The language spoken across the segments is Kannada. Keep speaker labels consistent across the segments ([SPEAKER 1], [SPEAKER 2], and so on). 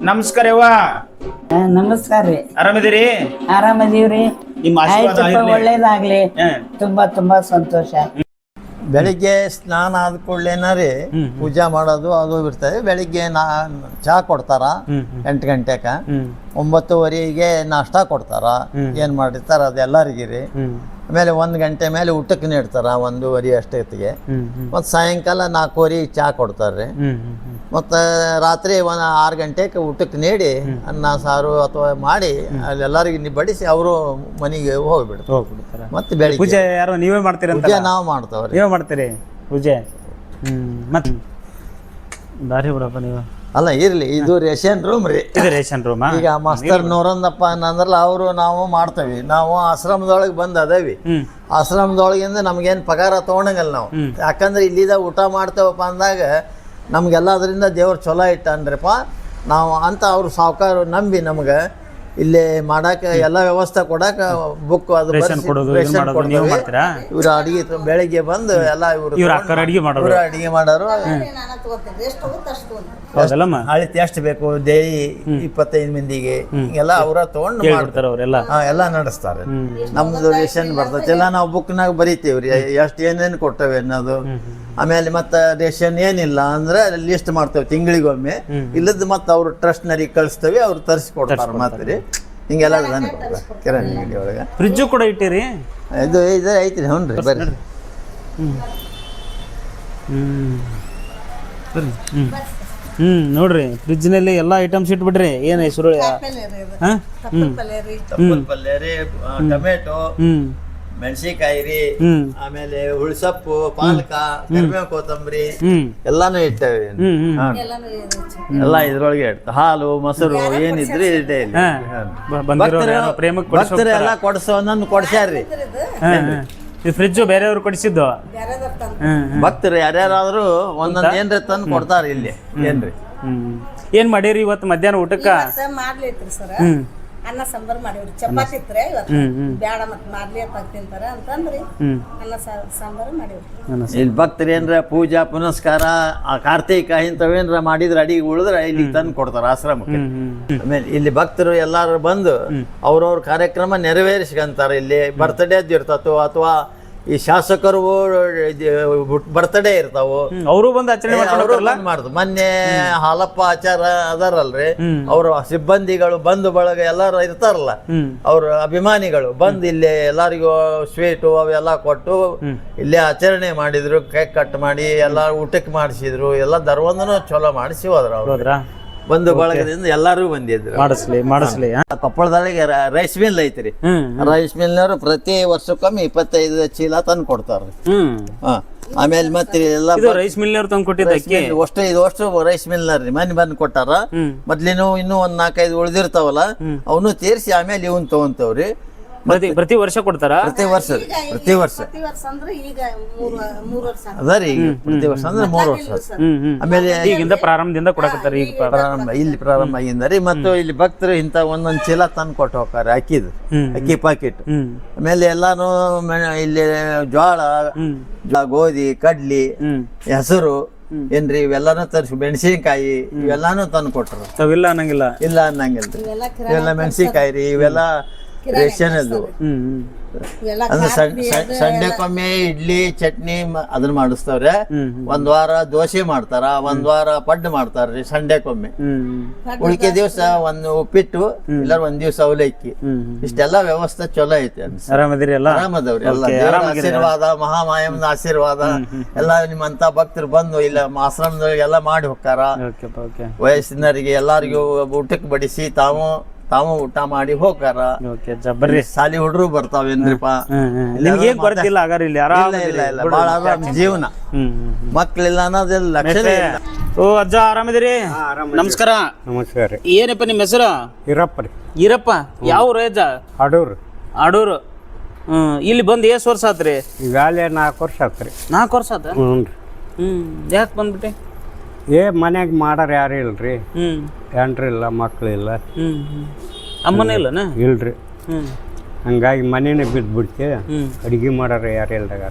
[SPEAKER 1] ನಮಸ್ಕಾರ ಯವ್ವ.
[SPEAKER 2] ನಮಸ್ಕಾರ ರೀ.
[SPEAKER 1] ಆರಾಮಿದ್ದೀರಿ?
[SPEAKER 2] ಆರಾಮದೀವ್ರಿ.
[SPEAKER 1] ನಿಮ್ಮ ಆಶೀರ್ವಾದ
[SPEAKER 2] ಆಯ್ತಪ್ಪ,
[SPEAKER 1] ಇರ್ಲಿ.
[SPEAKER 2] ಒಳ್ಳೇದಾಗ್ಲಿ. ತುಂಬಾ ತುಂಬಾ ಸಂತೋಷ.
[SPEAKER 3] ಬೆಳಿಗ್ಗೆ ಸ್ನಾನ ಆದ ಕೂಡಲೇನ ರೀ ಪೂಜಾ ಮಾಡೋದು ಅದು ಇರ್ತದೆ. ಬೆಳಿಗ್ಗೆ ಚಹಾ ಕೊಡ್ತಾರ 8 ಗಂಟೆಗೆ, 9:30ಗೆ ನಾಷ್ಟ ಕೊಡ್ತಾರ. ಏನು ಮಾಡಿರ್ತಾರ ಅದು ಎಲ್ಲರಿಗೆ ರೀ. ಆಮೇಲೆ 1 ಗಂಟೆ ಮೇಲೆ ಊಟಕ್ಕೆ ನೀಡ್ತಾರ 1:30 ಅಷ್ಟೊತ್ತಿಗೆ. ಮತ್ತು ಸಾಯಂಕಾಲ 4:30 ಚಹಾ ಕೊಡ್ತಾರೆ. ಮತ್ತು ರಾತ್ರಿ 6 ಗಂಟೆಗೆ ಊಟಕ್ಕೆ ನೀಡಿ ಅನ್ನ ಸಾರು ಅಥವಾ ಮಾಡಿ ಅಲ್ಲೆಲ್ಲರಿಗೆ ಬಡಿಸಿ ಅವರು ಮನೆಗೆ ಹೋಗ್ಬಿಡ್ತಾರೆ. ಮತ್ತೆ ಬೆಳಿಗ್ಗೆ
[SPEAKER 1] ಪೂಜೆ ಯಾರು ನೀವೇ ಮಾಡ್ತೀರಿ?
[SPEAKER 3] ಪೂಜೆ ನಾವು ಮಾಡ್ತಾವ್ರಿ.
[SPEAKER 1] ನೀವೇ ಮಾಡ್ತೀರಿ ಪೂಜೆ? ಮತ್ತೆ ದಾರಿ ಬಿಡಪ್ಪ ನೀವು.
[SPEAKER 3] ಅಲ್ಲ ಇರ್ಲಿ, ಇದು ರೇಷನ್ ರೂಮ್ ರೀ.
[SPEAKER 1] ಇದು ರೇಷನ್ ರೂಮ್.
[SPEAKER 3] ಈಗ ಮಾಸ್ತರ್ ನೂರಂದಪ್ಪ ಅನ್ನಂದ್ರಲ್ಲ ಅವರು ನಾವು ಮಾಡ್ತೇವಿ. ನಾವು ಆಶ್ರಮದೊಳಗೆ ಬಂದು ಅದೇವಿ. ಆಶ್ರಮದೊಳಗಿಂದ ನಮ್ಗೇನು ಪಗಾರ ತೊಗೊಂಡಂಗಲ್ಲ ನಾವು. ಯಾಕಂದ್ರೆ ಇಲ್ಲಿದ ಊಟ ಮಾಡ್ತೇವಪ್ಪ ಅಂದಾಗ ನಮ್ಗೆಲ್ಲ ಅದರಿಂದ ದೇವ್ರು ಚಲೋ ಇಟ್ಟನ್ರಿಪ್ಪ ನಾವು ಅಂತ. ಅವ್ರು ಸಾವುಕಾರ ನಂಬಿ ನಮ್ಗೆ ಇಲ್ಲಿ ಮಾಡಕ್ಕೆ ಎಲ್ಲ ವ್ಯವಸ್ಥೆ ಕೊಡಕ್ಕೆ ಬುಕ್ ಅದು ರೇಷನ್ ಕೊಡ್ತೇವೆ. ಇವ್ರು ಅಡಿಗೆ ಬೆಳಿಗ್ಗೆ ಬಂದು ಎಲ್ಲ ಇವ್ರು ಅಡಿಗೆ ಮಾಡೋರು. ಹಳಿ ಎಷ್ಟು ಬೇಕು ದೇಯಿ 25 ಮಂದಿಗೆ ಎಲ್ಲ ಅವರ ತಗೊಂಡು ಎಲ್ಲ ನಡೆಸ್ತಾರೆ. ನಮ್ದು ರೇಷನ್ ಬರ್ತೈತಿ ಎಲ್ಲ ನಾವು ಬುಕ್ನಾಗ ಬರಿತೀವ್ರಿ ಎಷ್ಟು ಏನೇನು ಕೊಟ್ಟೇವೆ ಅನ್ನೋದು. ಆಮೇಲೆ ಮತ್ತೆ ರೇಷನ್ ಏನಿಲ್ಲ ಅಂದ್ರೆ ಲಿಸ್ಟ್ ಮಾಡ್ತೇವೆ ತಿಂಗಳಿಗೊಮ್ಮೆ. ಇಲ್ಲದ ಮತ್ತೆ ಅವ್ರು ಟ್ರಸ್ಟ್ನರಿಗೆ ಕಳಿಸ್ತೇವೆ, ಅವ್ರು ತರಿಸಿ ಕೊಡ್ತಾರೆ. ಮತ್ತೆ ಹಿಂಗೆಲ್ಲ ಕಿರಾಣಿ ಅಂಗಡಿ ಒಳಗೆ
[SPEAKER 1] ಫ್ರಿಜ್ಜು ಕೂಡ ಇಟ್ಟಿರಿ?
[SPEAKER 3] ಇದು ಐತ್ರಿ. ಹ್ಞೂ ರೀ, ಬರ್ರಿ.
[SPEAKER 1] ನೋಡ್ರಿ ಫ್ರಿಜ್ನಲ್ಲಿ ಎಲ್ಲ ಐಟಮ್ಸ್ ಇಟ್ಬಿಡ್ರಿ. ಏನು ಹೆಸರು?
[SPEAKER 3] ಪಲ್ಯ ರೀ, ಟೊಮೆಟೊ, ಮೆಣಸಿನಕಾಯಿ ರೀ, ಆಮೇಲೆ ಉಳ್ಸಪ್ಪು, ಪಾಲಕ, ಕರಿಬೇವು, ಕೊತ್ತಂಬರಿ ಎಲ್ಲಾನು ಇಟ್ಟೇವೆ. ಎಲ್ಲ ಇದ್ರೊಳಗೆ ಇಡ್ತ ಹಾಲು ಮೊಸರು ಏನಿದ್ರಿ ಇದೆ. ಭಕ್ತರು ಎಲ್ಲ ಕೊಡ್ಸೋ ನನ್ನ ಕೊಡ್ಸ್ಯಾರ್ರಿ.
[SPEAKER 1] ಫ್ರಿಜ್ಜು ಬೇರೆಯವ್ರು ಕೊಡಿಸಿದ್ದು
[SPEAKER 3] ಭಕ್ತರು ಯಾರ್ಯಾರಾದ್ರೂ ಒಂದೊಂದು ಏನ್ರಿ ತಂದು ಕೊಡ್ತಾರ ಇಲ್ಲಿ. ಏನ್ರಿ
[SPEAKER 1] ಏನ್ ಮಾಡೀರಿ ಇವತ್ತು ಮಧ್ಯಾಹ್ನ ಊಟಕ್ಕ?
[SPEAKER 4] ಮಾಡ್ಲೈತ್ರಿ ಸರ್, ಅನ್ನ ಸಾಂಬಾರ್ ಮಾಡಿವ್ರಿ. ಚಪಾತಿ ಇತ್ರಿ ಇವತ್ತು, ಬ್ಯಾಡ ಮತ್ ಮಾಡ್ಲಿ ಅಂತ ತಿಂತಾರ ಅಂತಂದ್ರಿ ಅನ್ನ ಸಾಂಬಾರ್ ಮಾಡಿವ್ರಿ.
[SPEAKER 3] ಇಲ್ಲಿ ಭಕ್ತರು ಏನ್ರ ಪೂಜಾ ಪುನಸ್ಕಾರ ಕಾರ್ತಿಕ ಇಂಥವೇನ್ರ ಮಾಡಿದ್ರ ಅಡಿಗೆ ಉಳಿದ್ರ ಇಲ್ಲಿ ತಂದು ಕೊಡ್ತಾರ ಆಶ್ರಮಕ್ಕೆ. ಆಮೇಲೆ ಇಲ್ಲಿ ಭಕ್ತರು ಎಲ್ಲಾರು ಬಂದು ಅವ್ರವ್ರ ಕಾರ್ಯಕ್ರಮ ನೆರವೇರಿಸ್ಕೊಂತಾರ. ಇಲ್ಲಿ ಬರ್ತ್ಡೇ ಇರ್ತತೋ ಅಥವಾ ಈ ಶಾಸಕರು ಬರ್ತ್ಡೇ ಇರ್ತಾವು,
[SPEAKER 1] ಅವರು ಬಂದು ಆಚರಣೆ
[SPEAKER 3] ಮಾಡ್ದು. ಮೊನ್ನೆ ಹಾಲಪ್ಪ ಆಚಾರ ಅದಾರಲ್ರಿ, ಅವ್ರ ಸಿಬ್ಬಂದಿಗಳು ಬಂಧು ಬಳಗ ಎಲ್ಲಾರು ಇರ್ತಾರಲ್ಲ, ಅವ್ರ ಅಭಿಮಾನಿಗಳು ಬಂದು ಇಲ್ಲಿ ಎಲ್ಲರಿಗೂ ಸ್ವೀಟು ಅವೆಲ್ಲ ಕೊಟ್ಟು ಇಲ್ಲೇ ಆಚರಣೆ ಮಾಡಿದ್ರು. ಕೇಕ್ ಕಟ್ ಮಾಡಿ ಎಲ್ಲ ಊಟಕ್ಕೆ ಮಾಡಿಸಿದ್ರು. ಎಲ್ಲ ದರ್ವಂದನು ಚಲೋ ಮಾಡಿಸಿ ಹೋದ್ರ. ಅವ್ರ ಬಂಧು ಬಳಗದಿಂದ ಎಲ್ಲಾರು ಬಂದಿದ್ರು.
[SPEAKER 1] ಮಾಡಿಸ್ಲಿ.
[SPEAKER 3] ಕೊಪ್ಪಳದೊಳಗೆ ರೈಸ್ ಮಿಲ್ ಐತ್ರಿ. ರೈಸ್ ಮಿಲ್ನವರು ಪ್ರತಿ ವರ್ಷಕ್ಕೊಮ್ಮೆ 25 ಚೀಲ ತಂದು ಕೊಡ್ತಾರ್ರಿ. ಆಮೇಲೆ ಮತ್ತೆ ಎಲ್ಲ
[SPEAKER 1] ರೈಸ್ ಮಿಲ್ನವ್ರು ತಂದು ಕೊಟ್ಟಿದ್ದಕ್ಕೆ
[SPEAKER 3] ಅಷ್ಟು ರೈಸ್ ಮಿಲ್ನರ್ ರೀ ಮನೆ ಬಂದು ಕೊಟ್ಟಾರ. ಮೊದ್ಲಿನೂ ಇನ್ನೂ 4-5 ಉಳ್ದಿರ್ತಾವಲ್ಲ ಅವನು ತೀರ್ಸಿ ಆಮೇಲೆ ಇವನ್ ತಗೊಂತವ್ರಿ.
[SPEAKER 1] ಪ್ರತಿ ವರ್ಷ ಕೊಡ್ತಾರ?
[SPEAKER 3] ಪ್ರತಿ ವರ್ಷ
[SPEAKER 4] ಅಂದ್ರೆ ಈಗ 3 ವರ್ಷ
[SPEAKER 3] ಅದ ರೀ. ಪ್ರತಿ ವರ್ಷ ಅಂದ್ರೆ 3 ವರ್ಷ. ಆಮೇಲೆ
[SPEAKER 1] ಈಗಿಂದ ಪ್ರಾರಂಭದಿಂದ ಕೊಡಕತ್ತಾರ. ಈಗ
[SPEAKER 3] ಪ್ರಾರಂಭ ಆಗಿಂದ ರೀ. ಮತ್ತು ಇಲ್ಲಿ ಭಕ್ತರು ಇಂತ ಒಂದೊಂದ್ ಚೀಲ ತಂದು ಕೊಟ್ಟು ಹೋಗ್ತಾರೆ ಅಕ್ಕಿ ಪಾಕಿಟ್. ಆಮೇಲೆ ಎಲ್ಲಾನು ಇಲ್ಲಿ ಜ್ವಾಳ, ಗೋಧಿ, ಕಡ್ಲಿ, ಹೆಸರು ಏನ್ರಿ ಇವೆಲ್ಲಾನು ತರಿಸಿ, ಮೆಣಸಿನಕಾಯಿ ಇವೆಲ್ಲಾನು ತಂದು ಕೊಟ್ರು.
[SPEAKER 1] ಇಲ್ಲ ಅನ್ನಂಗಿಲ್ಲ.
[SPEAKER 3] ಇಲ್ಲ ಅನ್ನಂಗಿಲ್ಲ. ಇವೆಲ್ಲ ಮೆಣಸಿನಕಾಯಿ ರೀ, ಇವೆಲ್ಲ ರೇಷನ್ ಅದು. ಅಂದ್ರೆ ಸಂಡೆಕೊಮ್ಮೆ ಇಡ್ಲಿ ಚಟ್ನಿ ಅದನ್ನ ಮಾಡಿಸ್ತವ್ರೆ. 1 ವಾರ ದೋಸೆ ಮಾಡ್ತಾರ, 1 ವಾರ ಪಡ್ಡು ಮಾಡ್ತಾರ್ರಿ ಸಂಡೆಕೊಮ್ಮೆ. ಉಳಿಕೆ ದಿವಸ ಒಂದು ಉಪ್ಪಿಟ್ಟು ಇಲ್ಲ 1 ದಿವಸ ಅವಲಕ್ಕಿ. ಇಷ್ಟೆಲ್ಲ ವ್ಯವಸ್ಥೆ ಚಲೋ ಐತಿ.
[SPEAKER 1] ಆರಾಮದಿರಿ? ಎಲ್ಲ
[SPEAKER 3] ಆರಾಮದವ್ರಿ. ಎಲ್ಲ ಆಶೀರ್ವಾದ, ಮಹಾಮಾಯಮ್ಮನ ಆಶೀರ್ವಾದ ಎಲ್ಲ ನಿಮ್ಮಂತ ಭಕ್ತರು ಬಂದು ಇಲ್ಲ ಆಶ್ರಮದೊಳಗೆ ಎಲ್ಲ ಮಾಡಿ ಹೋಗ್ತಾರ. ವಯಸ್ಸಿನವರಿಗೆ ಎಲ್ಲಾರಿಗೂ ಊಟಕ್ಕೆ ಬಡಿಸಿ ತಾವು ಊಟ ಮಾಡಿ ಹೋಗಾರ. ಸಾಲಿ ಹುಡ್ರು ಬರ್ತಾವೇನ್ರಿಪ್ಪ? ಬಾಳ ಜೀವನ ಮಕ್ಳಿಲ್ಲ ಅನ್ನೋದಿಲ್ಲ, ಲಕ್ಷಣ ಇಲ್ಲ.
[SPEAKER 1] ಓ ಅಜ್ಜ ಆರಾಮದಿರಿ? ನಮಸ್ಕಾರ.
[SPEAKER 5] ನಮಸ್ಕಾರ.
[SPEAKER 1] ಏನಪ್ಪ ನಿಮ್ಮ ಹೆಸರು?
[SPEAKER 5] ಈರಪ್ಪ ರೀ.
[SPEAKER 1] ಈರಪ್ಪ. ಯಾವ ಊರು ಅಜ್ಜ?
[SPEAKER 5] ಆಡೂರು.
[SPEAKER 1] ಇಲ್ಲಿ ಬಂದು ಎಷ್ಟು ವರ್ಷ ಆತ್ರಿ?
[SPEAKER 5] ಈಗಾಗಲೇ 4 ವರ್ಷ ಆತ್ರಿ.
[SPEAKER 1] 4 ವರ್ಷ ಆತ? ಯಾಕೆ ಬಂದ್ಬಿಟ್ಟೆ?
[SPEAKER 5] ಮನ್ಯಾಗ ಮಾಡಾರ ಯಾರು ಇಲ್ರಿ. ಹೆಂಡ್ರಿಲ್ಲ, ಮಕ್ಳಿಲ್ಲ,
[SPEAKER 1] ಅಮ್ಮನೇ ಇಲ್ಲನ?
[SPEAKER 5] ಇಲ್ರಿ. ಹಂಗಾಗಿ ಮನೇನೆ ಬಿದ್ದುಬಿಡ್ತೆ. ಅಡಿಗೆ ಮಾಡಾರ ಯಾರು ಇಲ್ದಾಗ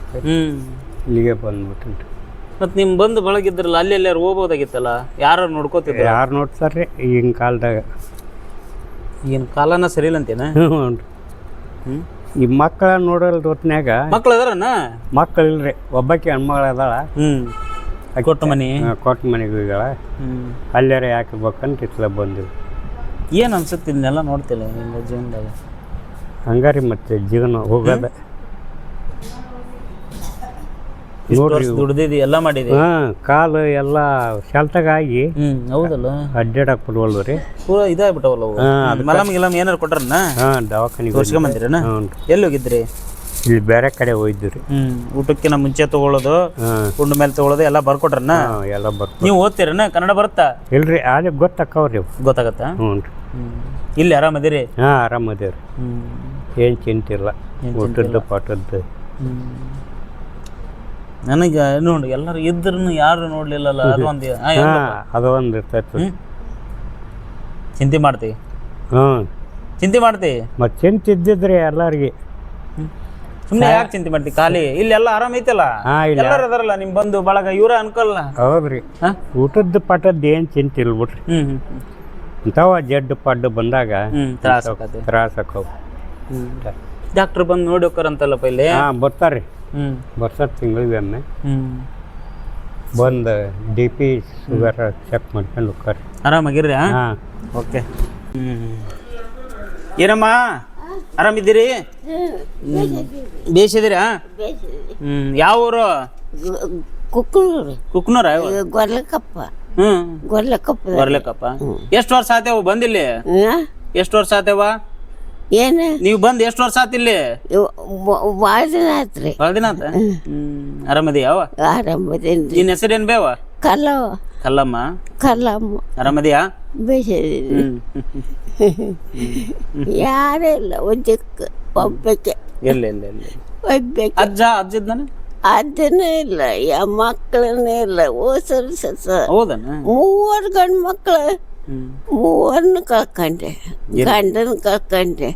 [SPEAKER 5] ಇಲ್ಲಿಗೆ ಬಂದ್ಬಿಟ್ಟು
[SPEAKER 1] ಮತ್ತು ನಿಮ್ಮ ಬಂದು ಬಳಗಿದ್ರಲ್ಲ ಅಲ್ಲಿ ಎಲ್ಲಾರು ಹೋಗ್ಬೋದಾಗಿತ್ತಲ್ಲ ಯಾರು ನೋಡ್ಕೋತಿದ್ರು
[SPEAKER 5] ಯಾರು ನೋಡ್ತಾರ್ರಿ ಈಗಿನ ಕಾಲದಾಗ?
[SPEAKER 1] ಈಗಿನ ಕಾಲನ ಸರಿ ಇಲ್ಲ ಅಂತೇನ?
[SPEAKER 5] ಹ್ಞೂ
[SPEAKER 1] ಹ್ಞೂ
[SPEAKER 5] ಈ ಮಕ್ಕಳ ನೋಡೋಲ್ ಹೊತ್ನ್ಯಾಗ
[SPEAKER 1] ಮಕ್ಳು ಅದಾರನ?
[SPEAKER 5] ಮಕ್ಕಳು ಇಲ್ರಿ, ಒಬ್ಬಾಕಿ ಹೆಣ್ಮಗಳು ಅದಾಳ.
[SPEAKER 1] ಕೊಟ್ಟ ಮನೆ
[SPEAKER 5] ಕೊಟ್ಟ ಮನೆಗೆ ಹೋಗ್ಯಾಳ. ಅಲ್ಲಾರ ಯಾಕೆ ಬೇಕಂತ ಇತ್ಲ ಬಂದಿವಿ.
[SPEAKER 1] ಏನು ಅನ್ಸುತ್ತೆ ಇದನ್ನೆಲ್ಲ ನೋಡ್ತಿಲ್ಲ ಹಿಂಗೆ ಜೀವನದಾಗ?
[SPEAKER 5] ಹಂಗಾರಿ ಮತ್ತೆ ಜೀವನ ಹೋಗೋದ. ನೋಡ್ರಿ
[SPEAKER 1] ದುಡ್ದಿದ್ದಿ ಎಲ್ಲ ಮಾಡಿದೆ.
[SPEAKER 5] ಕಾಲು ಎಲ್ಲ ಸೆಲ್ತಾಗಿ
[SPEAKER 1] ಹೌದಲ್ಲ,
[SPEAKER 5] ಅಡ್ಡಾಡಕ್ ಬಿಡ್ವಲ್ವ ರೀ.
[SPEAKER 1] ಪೂರ ಇದಾಗ್ಬಿಟ್ಟವಲ್ಲ ಅವು. ಮಲಮ್ ಗಿಲಮ್ ಏನಾರು ಕೊಟ್ರನ್ನ?
[SPEAKER 5] ದವಾಖಾನಿಗೆ
[SPEAKER 1] ತೋರ್ಸ್ಕೊಂಬಂದಿರನ? ಎಲ್ಲಿ ಹೋಗಿದ್ರಿ?
[SPEAKER 5] ಇಲ್ಲಿ ಬೇರೆ ಕಡೆ ಹೋಯ್ದು ರೀ.
[SPEAKER 1] ಊಟಕ್ಕಿಂತ ಮುಂಚೆ ತಗೊಳ್ಳೋದು, ಉಂಡ ಮೇಲೆ ತಗೊಳ್ಳೋದು ಎಲ್ಲ ಬರ್ಕೊಟ್ರನ್ನ?
[SPEAKER 5] ಎಲ್ಲ ಬರ್ತ.
[SPEAKER 1] ನೀವು ಓದ್ತೀರನ? ಕನ್ನಡ ಬರುತ್ತಾ?
[SPEAKER 5] ಇಲ್ರಿ, ಆದ್ರೆ ಗೊತ್ತಾಕವ್ರಿ.
[SPEAKER 1] ಗೊತ್ತಾಗತ್ತಾ?
[SPEAKER 5] ಹ್ಞೂ ರೀ.
[SPEAKER 1] ಇಲ್ಲಿ ಆರಾಮದಿರಿ?
[SPEAKER 5] ಆರಾಮದೇವ್ರಿ, ಏನು ಚಿಂತಿಲ್ಲ. ಊಟದ್ದು ಪಾಠದ್ದು
[SPEAKER 1] ನನಗೆ ನೋಡಿ ಎಲ್ಲರೂ ಇದ್ರೂ ಯಾರು ನೋಡ್ಲಿಲ್ಲಲ್ಲ, ಅದೊಂದು
[SPEAKER 5] ಅದು ಒಂದು ಇರ್ತೈತಿ.
[SPEAKER 1] ಚಿಂತೆ ಮಾಡ್ತಿ? ಚಿಂತೆ ಮಾಡ್ತಿ?
[SPEAKER 5] ಮತ್ತೆ ಚಿಂತಿದ್ದಿದ್ರಿ ಎಲ್ಲರಿಗೆ.
[SPEAKER 1] ಸುಮ್ಮನೆ ಯಾಕೆ ಚಿಂತೆ ಮಾಡ್ತಿ? ಖಾಲಿ ಇಲ್ಲೆಲ್ಲ ಆರಾಮ ಐತಲ್ಲ, ಎಲ್ಲರೂ ಅದಾರಲ್ಲ ನಿಮ್ ಬಂದು ಬಳಗ, ಇವ್ರ ಅನ್ಕೊಲ್ಲ?
[SPEAKER 5] ಹೌದ್ರಿ, ಊಟದ್ದು ಪಾಠದ್ದು ಏನು ಚಿಂತೆ ಇಲ್ಲ ಬಿಡ್ರಿ. ಇಂಥವ ಜಡ್ಡು ಪಡ್ಡು ಬಂದಾಗ ತ್ರಾಸ ಆಕವು.
[SPEAKER 1] ಡಾಕ್ಟರ್ ಬಂದು ನೋಡಿ ಹೋಗ್ತಾರಂತಲ್ಲ ಪೈಲೆ?
[SPEAKER 5] ಬರ್ತಾರ್ರಿ, ಬರ್ತಾರ ತಿಂಗಳಿಗೆ ಒಮ್ಮೆ ಬಂದು DP ಶುಗರ್ ಚೆಕ್ ಮಾಡ್ಕೊಂಡು ಹೋಗ್ತಾರೆ.
[SPEAKER 1] ಆರಾಮಾಗಿರ್ರಿ? ಓಕೆ. ಏನಮ್ಮ ಆರಾಮಿದ್ದೀರಿ? ಬೇಸಿದಿರಾ? ಯಾವ ಊರು? ಕುಕ್ನೂರ?
[SPEAKER 2] ಗೊರ್ಲಕಪ್ಪ.
[SPEAKER 1] ಗೊರ್ಲೆಕಪ್ಪ. ಎಷ್ಟು ವರ್ಷ ಆತೇವ ಬಂದಿಲ್ಲಿ? ಎಷ್ಟು ವರ್ಷ ಆತೇವ
[SPEAKER 2] ಏನ
[SPEAKER 1] ನೀವು ಬಂದು? ಎಷ್ಟು ವರ್ಷ ಆತಿಲ್ಲಿ?
[SPEAKER 2] ಭಾಳ ದಿನ ಆತ್ರಿ.
[SPEAKER 1] ಭಾಳ ದಿನ ಆತ? ಆರಾಮದಿಯಾವ?
[SPEAKER 2] ಆರಾಮದೇನ್ರಿ.
[SPEAKER 1] ನಿನ್ನ ಹೆಸರೇನ್ ಬೇವ? ಕಲ್ಲಮ್ಮ. ಆರಾಮದಿಯಾ?
[SPEAKER 2] ಬೇಸಿದೀನಿ. ಯಾರೇ ಇಲ್ಲ, ಒಂದಕ್ಕೆ ಒಬ್ಬಕ್ಕೆ.
[SPEAKER 1] ಇಲ್ಲ
[SPEAKER 2] ಒಬ್ಬಕ್ಕೆ
[SPEAKER 1] ಅಜ್ಜ ಇದ್ದಾನ?
[SPEAKER 2] ಅದನ್ನೇ ಇಲ್ಲ, ಮಕ್ಕಳನ್ನೇ ಇಲ್ಲ.
[SPEAKER 1] ಹೌದನ?
[SPEAKER 2] 3 ಗಂಡು ಮಕ್ಕಳು, 3 ಕಳ್ಕೊಂಡೆ. ಗಂಡನ ಕಳ್ಕೊಂಡೆ.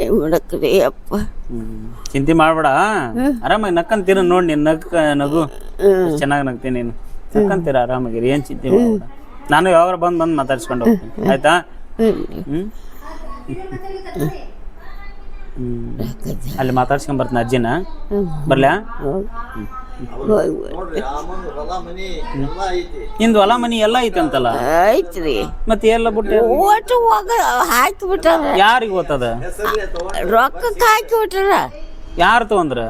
[SPEAKER 2] ಏನ್ ಮಾಡಕ್ರಿ ಅಪ್ಪ.
[SPEAKER 1] ಚಿಂತೆ ಮಾಡ್ಬೇಡ, ಆರಾಮಾಗಿ ನಕ್ಕಂತೀರ. ನೋಡಿ ನೀನು ನಗು ಚೆನ್ನಾಗಿ ನಗ್ತೀನಿ. ನೀನು ನಕ್ಕಂತೀರ, ಆರಾಮಾಗಿರಿ, ಏನ್ ಚಿಂತೆ ಮಾಡ್ಬೇಡ. ನಾನು ಯಾವಾಗ ಬಂದು ಮಾತಾಡ್ಸ್ಕೊಂಡು ಹೋಗ್ತೀನಿ, ಆಯ್ತಾ? ಅಲ್ಲಿ ಮಾತಾಡ್ಸ್ಕೊಂಡ್ ಬರ್ತೀನಿ ಅಜ್ಜಿನ. ಬರ್ಲ್ಯಾ? ನಿಂದು ಹೊಲ ಮನಿ ಎಲ್ಲ ಐತಿ ಅಂತಲ್ಲ?
[SPEAKER 2] ಐತ್ರಿ.
[SPEAKER 1] ಮತ್ತೆ ಎಲ್ಲ ಬಿಟ್ಟು
[SPEAKER 2] ಓಟು ಹೋಗ ಹಾಕಿಬಿಟ್ಟಾರ.
[SPEAKER 1] ಯಾರಿಗೆ ಗೊತ್ತದ?
[SPEAKER 2] ರೊಕ್ಕಕ್ಕೆ ಹಾಕಿಬಿಟ್ಟಾರ.
[SPEAKER 1] ಯಾರು ತಗೊಂಡ್ರ?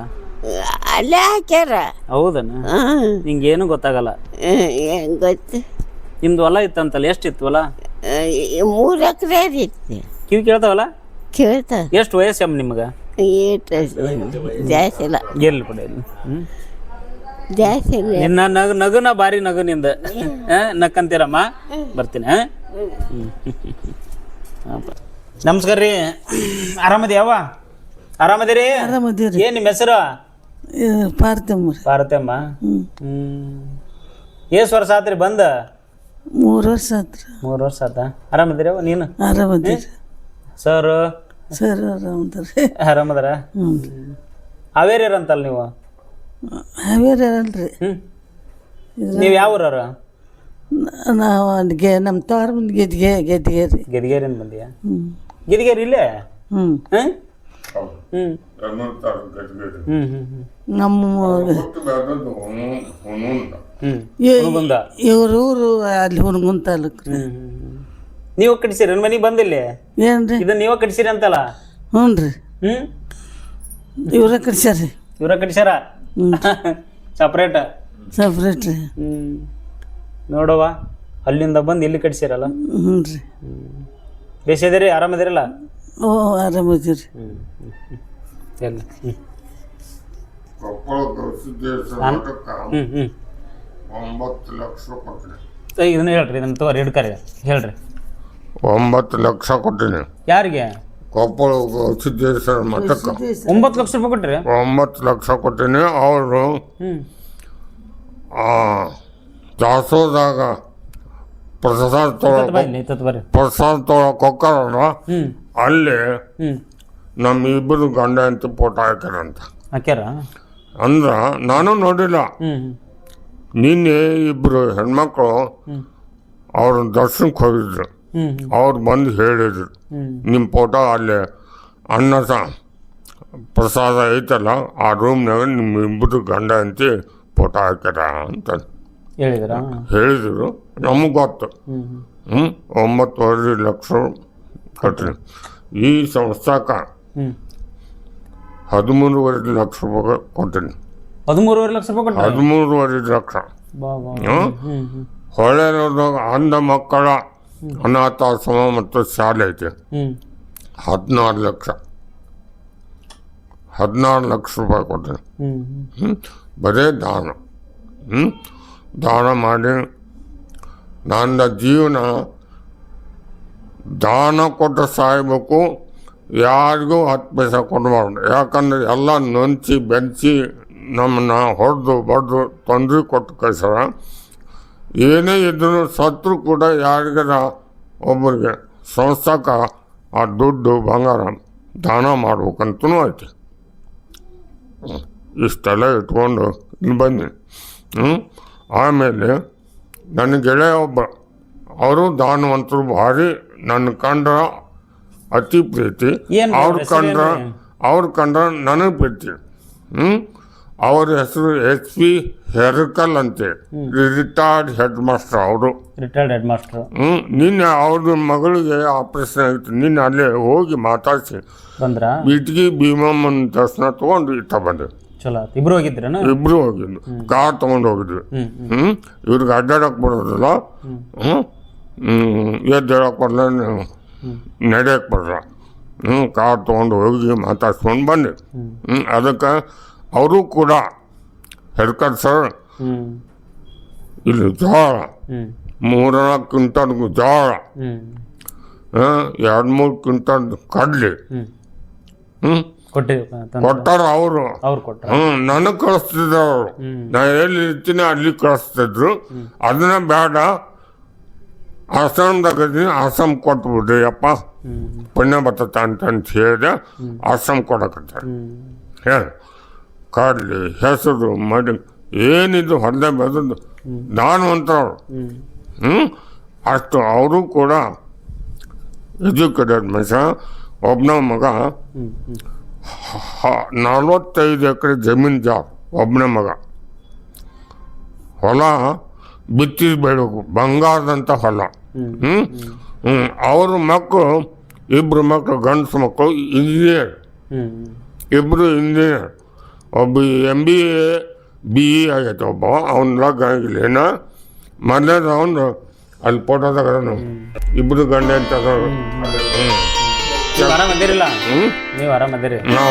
[SPEAKER 2] ಅಲ್ಲೇ ಹಾಕ್ಯಾರ.
[SPEAKER 1] ಹೌದನ? ನಿಂಗೇನು ಗೊತ್ತಾಗಲ್ಲ.
[SPEAKER 2] ಏನ್ ಗೊತ್ತು?
[SPEAKER 1] ನಿಮ್ದು ಹೊಲ ಇತ್ತಂತಲ್ಲ, ಎಷ್ಟಿತ್ತು ಹೊಲ?
[SPEAKER 2] 3 ಎಕರೆ ಇತ್ತು.
[SPEAKER 1] ಕಿವಿ ಕೇಳ್ತಾವಲ್ಲ?
[SPEAKER 2] ಕೇಳ್ತಾವ.
[SPEAKER 1] ಎಷ್ಟು ವಯಸ್ಸಮ್ಮ ನಿಮ್ಗೆ?
[SPEAKER 2] ಜಾಸ್ತಿ ಇಲ್ಲ.
[SPEAKER 1] ಎಲ್ಲಿ ಬಿಡ
[SPEAKER 2] ಜಾಸ್ತಿ ಇಲ್ಲ.
[SPEAKER 1] ನಿನ್ನ ನಗುನ ಭಾರಿ ನಗು ನಿಂದ. ನಕ್ಕಂತೀರಮ್ಮ. ಬರ್ತೀನಿ. ನಮಸ್ಕಾರ ರೀ. ಆರಾಮದಿಯಾವ? ಆರಾಮದಿರಿ? ಏನ್ ನಿಮ್ಮ ಹೆಸರು? ಪಾರ್ವತಮ್ಮ. ಎಷ್ಟು ವರ್ಷ ಆತ್ರಿ ಬಂದ?
[SPEAKER 2] 3 ವರ್ಷ ಆತ್ರಿ.
[SPEAKER 1] 3 ವರ್ಷ ಆತ. ಆರಾಮದಿರಿ ನೀನು?
[SPEAKER 2] ಆರಾಮದಿರಿ
[SPEAKER 1] ಸರ್? ಆರಾಮದಾರ? ಹಾವೇರಿಯರಂತಲ್ಲ ನೀವು?
[SPEAKER 2] ಹಾವೇರಿಯಲ್ರಿ.
[SPEAKER 1] ನೀವು ಯಾವ ಊರವ್ರ?
[SPEAKER 2] ನಾವು ನಮ್ಮ ತೋರ ಮುಂದೆ ಗೆದ್ಗೇರಿ.
[SPEAKER 1] ಗೆದ್ಗೇರಿಯಿಂದ ಬಂದಿಯಾ? ಗೆದ್ಗೇರಿ ಇಲ್ಲೇ?
[SPEAKER 2] ಇವ್ರ ಊರು ಅಲ್ಲಿ ಹುಣಗುಂದ ತಾಲೂಕು.
[SPEAKER 1] ನೀವು ಕಟ್ಸಿರಿ ಮನೆಗೆ ಬಂದಿಲ್ಲಿ?
[SPEAKER 2] ಏನ್ರಿ
[SPEAKER 1] ಇದನ್ನ ನೀವ ಕಟ್ಸಿರಿ ಅಂತಲ್ಲ?
[SPEAKER 2] ಹ್ಞೂ ರೀ. ಇವ್ರ ಕಟ್ಸ್ಯಾರಿ.
[SPEAKER 1] ಇವ್ರ ಕಟ್ಸ್ಯಾರ? ಸಪ್ರೇಟ್
[SPEAKER 2] ರೀ.
[SPEAKER 1] ನೋಡವ್ವ, ಅಲ್ಲಿಂದ ಬಂದು ಇಲ್ಲಿ ಕಟ್ಸಿರಲ್ಲ?
[SPEAKER 2] ಹ್ಞೂ ರೀ.
[SPEAKER 1] ಬೇಸಿದಿರಿ? ಆರಾಮದಿರಲ್ಲ?
[SPEAKER 2] ಓ ಆರಾಮದಿರಿ.
[SPEAKER 1] ಎಲ್ಲ ಇದನ್ನ ಹೇಳ್ರಿ, ಇದನ್ನ ತಗೋರಿ, ಹಿಡ್ಕರಿ ಹೇಳ್ರಿ.
[SPEAKER 6] 9 ಲಕ್ಷ ಕೊಟ್ಟಿನಿ.
[SPEAKER 1] ಯಾರಿಗೆ?
[SPEAKER 6] ಕೊಪ್ಪಳ ಸಿದ್ದೇಶ್ವರ ಮಠಕ್ಕೆ
[SPEAKER 1] 9 ಲಕ್ಷ ರೂಪಾಯಿ ಕೊಟ್ರಿ?
[SPEAKER 6] 9 ಲಕ್ಷ ಕೊಟ್ಟಿನಿ. ಅವರು ದಾಸೋದಾಗ ಪ್ರಸಾದ ತೊಗೊಳಕ್ ಹೋಗ್ತಾರಲ್ಲ, ಅಲ್ಲಿ ನಮ್ಮ 2 ಗಂಡ ಅಂತ ಫೋಟೋ ಹಾಕ್ಯಾರಂತ.
[SPEAKER 1] ಹಾಕ್ಯಾರ?
[SPEAKER 6] ಅಂದ್ರ ನಾನು ನೋಡಿಲ್ಲ. ನಿನ್ನೆ ಇಬ್ರು ಹೆಣ್ಮಕ್ಳು ಅವ್ರ ದರ್ಶನಕ್ಕೆ ಹೋಗಿದ್ರು. ಅವ್ರು ಬಂದು ಹೇಳಿದ್ರು, ನಿಮ್ಮ ಫೋಟೋ ಅಲ್ಲಿ ಅನ್ನ ಪ್ರಸಾದ ಐತಲ್ಲ ಆ ರೂಮ್ನಾಗ ನಿಮ್ಮ ಇಬ್ಬರು ಗಂಡ ಅಂತಿ ಫೋಟೋ ಹಾಕ್ಯಾರ ಅಂತ ಹೇಳಿದರು. ನಮಗೆ ಗೊತ್ತು. 9.5 ಲಕ್ಷ ಕಟ್ರಿ. ಈ ಸಂಸ್ಥಾಕ 13.5 ಲಕ್ಷ ರೂಪಾಯಿ ಕೊಟ್ಟಿನಿ.
[SPEAKER 1] 13.5 ಲಕ್ಷ ರೂಪಾಯಿ ಕೊಟ್ಟ.
[SPEAKER 6] 13.5 ಲಕ್ಷ. ಹೊಳೆದಾಗ ಅಂಧ ಮಕ್ಕಳ ಅನಾಥಾಶ್ರಮ ಮತ್ತು ಶಾಲೆ ಐತೆ. 16 ಲಕ್ಷ 16 ಲಕ್ಷ ರೂಪಾಯಿ ಕೊಟ್ಟಿನಿ. ಬರೇ ದಾನ. ದಾನ ಮಾಡಿ ನನ್ನ ಜೀವನ ದಾನ ಕೊಟ್ಟು ಸಾಯ್ಬೇಕು. ಯಾರಿಗೂ 10 ಪೈಸೆ ಕೊಡಬಾರ್ದು. ಯಾಕಂದ್ರೆ ಎಲ್ಲ ನೊಂಚಿ ಬೆಂಚಿ ನಮ್ಮನ್ನು ಹೊಡೆದು ಬಡ್ದು ತೊಂದರೆ ಕೊಟ್ಟು ಕಳ್ಸಾರ. ಏನೇ ಇದ್ರೂ ಸತ್ರು ಕೂಡ ಯಾರಿಗಾರ ಒಬ್ಬರಿಗೆ ಸಂಸ್ಥಾಕ ಆ ದುಡ್ಡು ಬಂಗಾರ ದಾನ ಮಾಡ್ಬೇಕಂತೂ ಐತಿ. ಇಷ್ಟೆಲ್ಲ ಇಟ್ಕೊಂಡು ಬನ್ನಿ. ಆಮೇಲೆ ನನ್ನ ಗೆಳೆಯ ಒಬ್ಬ, ಅವರು ದಾನವಂತರು ಭಾರಿ. ನನ್ನ ಕಂಡ್ರ ಅತಿ ಪ್ರೀತಿ. ಅವ್ರ ಕಂಡ್ರ ನನಗೆ ಪ್ರೀತಿ. ಅವ್ರ ಹೆಸರು SP ಹೆರ್ಕಲ್ ಅಂತೆ. ರಿಟೈರ್ಡ್ ಹೆಡ್ ಮಾಸ್ಟರ್ ಅವರು. ನಿನ್ನೆ ಅವ್ರ ಮಗಳಿಗೆ ಆಪರೇಷನ್ ಆಗಿತ್ತು. ನಿನ್ನೆ ಅಲ್ಲೇ ಹೋಗಿ ಮಾತಾಡಿಸಿ ಇಟ್ಗಿ ಭೀಮಮ್ಮನ ದರ್ಶನ ತಗೊಂಡು ಇಟ್ಟ ಬಂದೆ.
[SPEAKER 1] ಇಬ್ರು ಹೋಗಿದ್ದು. ಕಾರ್ ತಗೊಂಡು ಹೋಗಿದ್ವಿ. ಇವ್ರಿಗೆ ಅಡ್ಡಾಡಕ್ ಬರೋದಿಲ್ಲ, ಎದ್ದೇಳಕ್ ಬರಲ್ಲ, ನಡೆಯಕ್ಕೆ ಬರಲ್ಲ. ಕಾರ್ ತೊಗೊಂಡು ಹೋಗಿ ಮಾತಾಡ್ಸ್ಕೊಂಡು ಬಂದೆ. ಅದಕ್ಕೆ ಅವರು ಕೂಡ ಹೆಡ್ಕರ್ ಸರ್ ಇಲ್ಲಿ ಜೋಳ 3-4 ಕ್ವಿಂಟಲ್ ಜೋಳ, 2-3 ಕ್ವಿಂಟಲ್ ಕಡ್ಲಿ ಕೊಟ್ಟಾರ. ಅವರು ನನಗೆ ಕಳಿಸ್ತಿದ್ರು. ಅವರು ನಾ ಎಲ್ಲಿ ಇರ್ತೀನಿ ಅಲ್ಲಿ ಕಳಿಸ್ತಿದ್ರು. ಅದನ್ನ ಬೇಡ, ಆಶ್ರಮದಾಗ ಆಶ್ರಮ ಕೊಟ್ಬಿಡ್ರಿ ಅಪ್ಪ, ಪುಣ್ಯ ಬರ್ತತ ಅಂತ ಹೇಳಿದೆ. ಆಶ್ರಮ ಕೊಡಕತ್ತಾರೆ. ಹೇಳಿ ಕಡ್ಲಿ ಹೆಸರು ಮಡಿ ಏನಿದು ಹೊರದೆ ಬೆಳೆದು ದಾನವಂತವ್ರು. ಅಷ್ಟು ಅವರು ಕೂಡ ಎಜುಕೇಟೆಡ್ ಮನುಷ್ಯ. ಒಬ್ಬನ ಮಗ 45 ಎಕರೆ ಜಮೀನು ಜಾಬ್. ಒಬ್ಬನೇ ಮಗ. ಹೊಲ ಬಿತ್ತಿ ಬೆಳಕು ಬಂಗಾರದಂಥ ಹೊಲ. ಅವ್ರ ಮಕ್ಕಳು ಇಬ್ಬರು ಮಕ್ಕಳು, ಗಂಡಸು ಮಕ್ಕಳು ಇಂಜಿನಿಯರ್. ಇಬ್ಬರು ಇಂಜಿನಿಯರ್. ಒಬ್ಬ MBA BE ಆಗೈತೆ. ಒಬ್ಬ ಅವ್ನ ಲಗ್ ಆಗಿಲ್ಲ ಏನ. ಮೊದಲೇದು ಅವನು ಅಲ್ಲಿ ಫೋಟೋದಾಗ ಇಬ್ಬರು ಗಂಡ ಅಂತ ನಾವು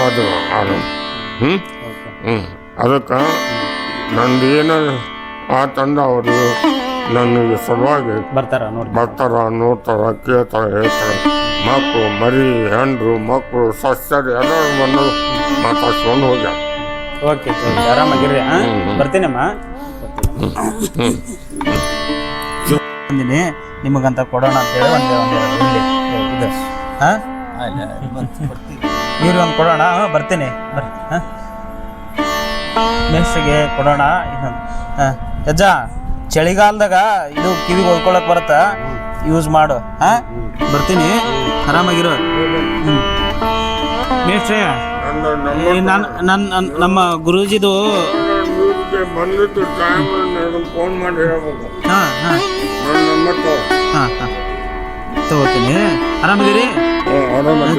[SPEAKER 1] ಅದು ಅದಕ್ಕೆ ನಂದು ಏನಾದ್ರು ಆತಂದ ಅವರು ನನಗೆ ಸಲುವಾಗಿ ಬರ್ತಾರ, ನೋಡ್ತಾರ, ಕೇಳ್ತಾರ, ಹೇಳ್ತಾರೆ. ಮಕ್ಕಳು ಮರಿ ಹೆಂಡ್ರು ಮಕ್ಕಳು ಸಸ್ಯರು ಎಲ್ಲರೂ ಬಂದು ಮಾತಾಡ್ಸ್ಕೊಂಡು ಹೋಗ್ಯ. ಓಕೆ, ಆರಾಮಾಗಿರ್ರಿ. ಬರ್ತೀನಮ್ಮ. ಬಂದಿನಿ ನಿಮಗಂತ ಕೊಡೋಣ ಅಂತೇಳಿ ಒಂದೇ ಇದು ನೀರು ಒಂದು ಕೊಡೋಣ. ಬರ್ತೀನಿ ಬರ್ರಿ. ಮೇಸ್ಟ್ರಿಗೆ ಕೊಡೋಣ. ಅಜ್ಜ, ಚಳಿಗಾಲದಾಗ ಇದು ಕಿವಿಗೆ ಹೊಡ್ಕೊಳಕ್ ಬರುತ್ತಾ, ಯೂಸ್ ಮಾಡು. ಬರ್ತೀನಿ, ಆರಾಮಾಗಿರು. ಮೇಸ್ಟ್ರೇ, ನಮ್ಮ ಗುರೂಜಿದು
[SPEAKER 6] ಫೋನ್ ಮಾಡಿ ಹೇಳ್ಬೇಕು.
[SPEAKER 1] ತಗೋತೀನಿ. ಆರಾಮಾಗಿರಿ.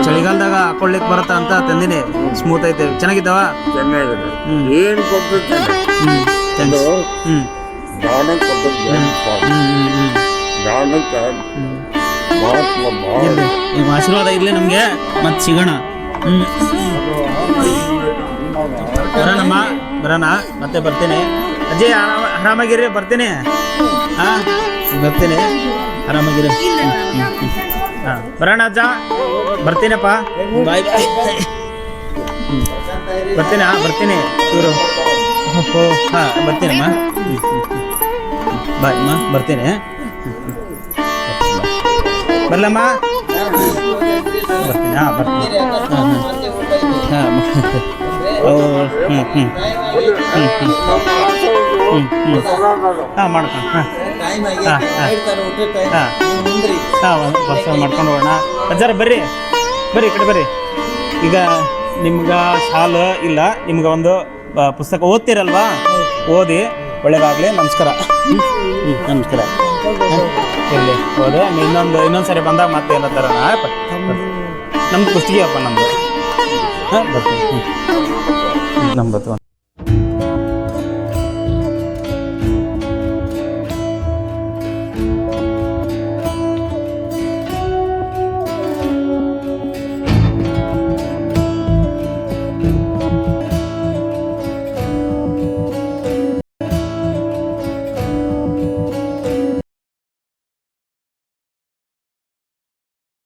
[SPEAKER 1] ಚಳಿಗಾಲದಾಗ ಹಾಕೊಳ್ಳಿಕ್ ಬರತ್ತ ಅಂತ ತಂದಿನಿ. ಸ್ಮೂತ್ ಐತೆ, ಚೆನ್ನಾಗಿದ್ದಾವ.
[SPEAKER 6] ಚೆನ್ನಾಗಿದೆ. ಏನು ಕೊಡ್ತೈತೆ
[SPEAKER 1] ನಿಮ್ಮ ಆಶೀರ್ವಾದ ಇರ್ಲಿ ನಮ್ಗೆ. ಮತ್ತೆ ಸಿಗೋಣ. ಬರೋಣ. ಮತ್ತೆ ಬರ್ತೀನಿ. ಅಜ್ಜಿ, ಆರಾಮಾಗಿರಿ. ಬರ್ತೀನಿ. ಬರ್ತೀನಿ, ಆರಾಮಾಗಿರಿ. ಬರೋಣ ಅಜ್ಜ. ಬರ್ತೀನಪ್ಪ. ಬಾಯ್. ಬರ್ತೀನಿ ಇವರು. ಬರ್ತೀನಮ್ಮ. ಬಾಯ್ ಅಮ್ಮ. ಬರ್ತೀನಿ. ಬರ್ಲಮ್ಮ. ಬರ್ತೀನಿ. ಬರ್ತೀನಿ.
[SPEAKER 7] ಹಾಂ ಮಾಡ್ಕೊಂಡು ಹಾಂ
[SPEAKER 3] ಟೈಮ್
[SPEAKER 7] ಹಾ, ಹಾ.
[SPEAKER 3] ಹೇಳ್ತಾರೆ ಊಟದ ಟೈಮ್
[SPEAKER 7] ಹಾ.
[SPEAKER 3] ನೀವು ಮುಂದ್ರಿ
[SPEAKER 7] ಹಾಂ ಒಂದು ಬಸ್ ಮಾಡ್ಕೊಂಡು ಹೋಗೋಣ ಅಜ್ಜಾರ ಬರ್ರಿ ಈ ಕಡೆ ಬರ್ರಿ. ಈಗ ನಿಮ್ಗೆ ಸಾಲು ಇಲ್ಲ, ನಿಮ್ಗೆ ಒಂದು ಪುಸ್ತಕ ಓದ್ತೀರಲ್ವಾ, ಓದಿ ಒಳ್ಳೇದಾಗಲಿ. ನಮಸ್ಕಾರ. ನಮಸ್ಕಾರ. ಇರಲಿ ಹೌದು, ಇನ್ನೊಂದು ಸರಿ ಬಂದಾಗ ಮತ್ತೆ ಎಲ್ಲ ಥರ ನಮ್ದು ಕುಸ್ತಿಗೆ ಅಪ್ಪ ನಮ್ಮದು. ಹಾಂ ಬರ್ತೀನಿ. ನಮ್ಮದು